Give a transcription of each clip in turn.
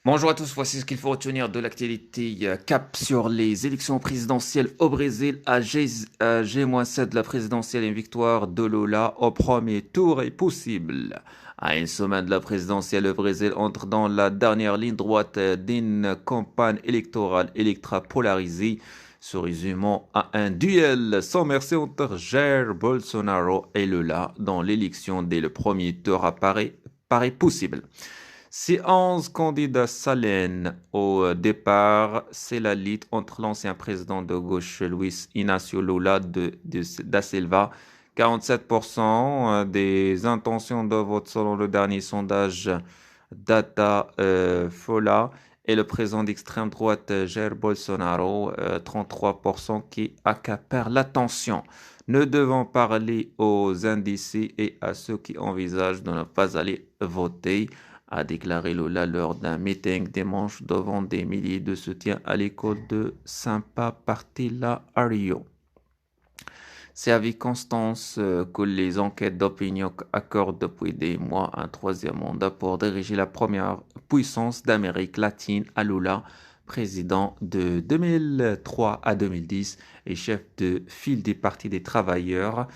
Bonjour à tous, voici ce qu'il faut retenir de l'actualité. Cap sur les élections présidentielles au Brésil à G-7 de la présidentielle. Une victoire de Lula au premier tour est possible. À une semaine de la présidentielle, le Brésil entre dans la dernière ligne droite d'une campagne électorale polarisée, se résumant à un duel sans merci entre Jair Bolsonaro et Lula, dont l'élection dès le premier tour paraît possible. Si 11 candidats s'alignent au départ, c'est la lutte entre l'ancien président de gauche Luis Inácio Lula da Silva, 47% des intentions de vote selon le dernier sondage Data Fola, et le président d'extrême droite Jair Bolsonaro, 33% qui accapèrent l'attention. Ne devons parler aux indécis et à ceux qui envisagent de ne pas aller voter, a déclaré Lula lors d'un meeting dimanche devant des milliers de soutiens à l'école de Sampa Partila à Rio. C'est avec constance que les enquêtes d'opinion accordent depuis des mois un troisième mandat pour diriger la première puissance d'Amérique latine à Lula, président de 2003 à 2010 et chef de file des partis des travailleurs.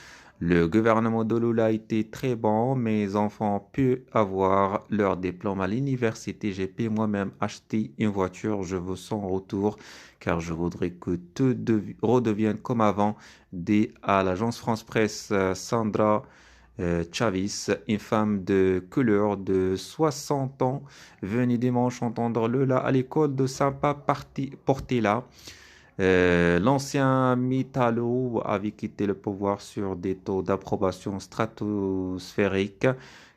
Le gouvernement de Lula a été très bon. Mes enfants ont pu avoir leur diplôme à l'université. J'ai pu moi-même acheter une voiture. Je veux son retour car je voudrais que tout redevienne comme avant, dit à l'agence France-Presse Sandra Chavis, une femme de couleur de 60 ans, venue dimanche entendre Lula à l'école de Sampa Portela. L'ancien Mitalo avait quitté le pouvoir sur des taux d'approbation stratosphériques,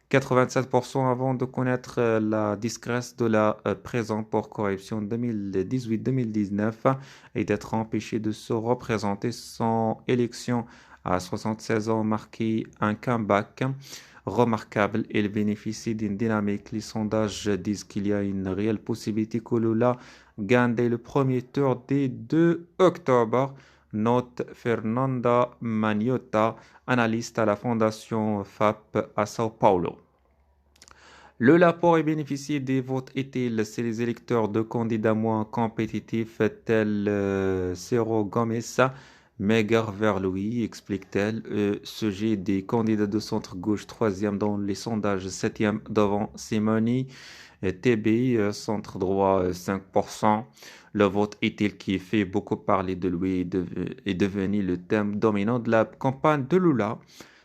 87% avant de connaître la disgrâce de la présente pour corruption 2018-2019 et d'être empêché de se représenter. Son élection à 76 ans marquait un comeback remarquable. Il bénéficie d'une dynamique. Les sondages disent qu'il y a une réelle possibilité que Lula gagne dès le premier tour dès 2 octobre. Note Fernanda Magnotta, analyste à la Fondation FAP à Sao Paulo. Le Laport est bénéficié des votes utiles. C'est les électeurs de candidats moins compétitifs tels Ciro Gomes, maigre vers lui, explique-t-elle. Sujet des candidats de centre-gauche, troisième dans les sondages, septième devant Simoni. TB, centre-droit, 5%. Le vote utile qui fait beaucoup parler de lui est devenu le thème dominant de la campagne de Lula.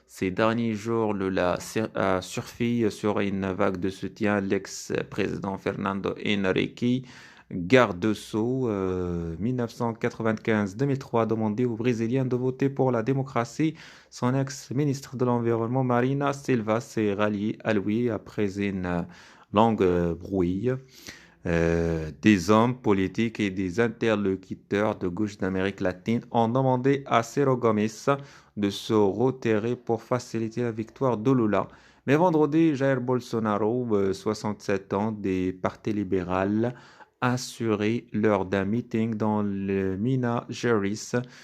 Ces derniers jours, Lula a surfé sur une vague de soutien. L'ex-président Fernando Henrique, garde de Sceaux, 1995-2003, a demandé aux Brésiliens de voter pour la démocratie. Son ex-ministre de l'Environnement, Marina Silva, s'est ralliée à lui après une longue brouille. Des hommes politiques et des interlocuteurs de gauche d'Amérique latine ont demandé à Ciro Gomes de se retirer pour faciliter la victoire de Lula. Mais vendredi, Jair Bolsonaro, 67 ans, des partis libéraux, a assuré lors d'un meeting dans le Minas Gerais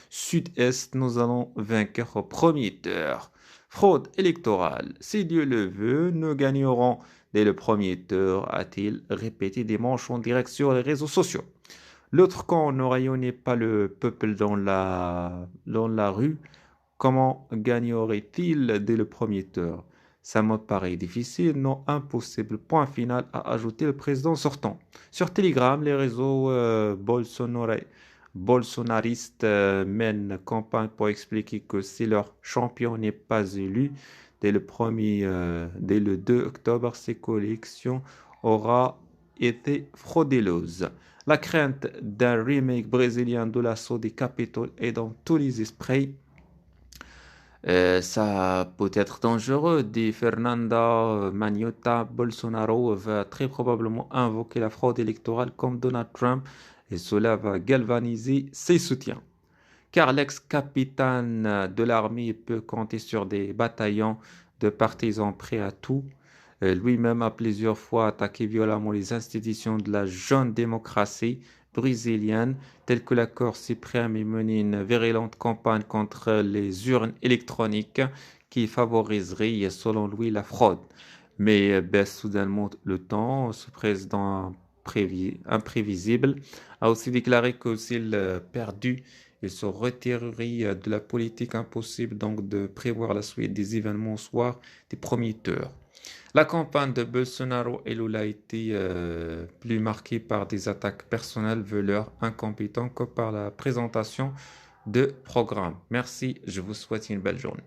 sud-est: nous allons vaincre au premier tour. Fraude électorale. Si Dieu le veut, nous gagnerons dès le premier tour, a-t-il répété dimanche en direct sur les réseaux sociaux. L'autre camp ne rayonnait pas le peuple dans la rue. Comment gagnerait-il dès le premier tour? Ça me paraît difficile, non impossible. Point final, a ajouté le président sortant. Sur Telegram, les réseaux bolsonaristes mènent campagne pour expliquer que si leur champion n'est pas élu dès le 2 octobre, ces collections aura été frauduleuses. La crainte d'un remake brésilien de l'assaut des Capitole est dans tous les esprits. Ça peut être dangereux, dit Fernanda Magnotta. Bolsonaro va très probablement invoquer la fraude électorale comme Donald Trump, et cela va galvaniser ses soutiens. Car l'ex-capitaine de l'armée peut compter sur des bataillons de partisans prêts à tout. Lui-même a plusieurs fois attaqué violemment les institutions de la jeune démocratie brésilienne, telles que la Cour suprême, et mené une virulente campagne contre les urnes électroniques qui favoriseraient, selon lui, la fraude. Mais baisse soudainement le temps. Ce président imprévisible, a aussi déclaré que s'il perdu, il se retirerait de la politique. Impossible donc de prévoir la suite des événements au soir des premiers tours. La campagne de Bolsonaro et Lula a été plus marquée par des attaques personnelles voleurs incompétents que par la présentation de programmes. Merci, je vous souhaite une belle journée.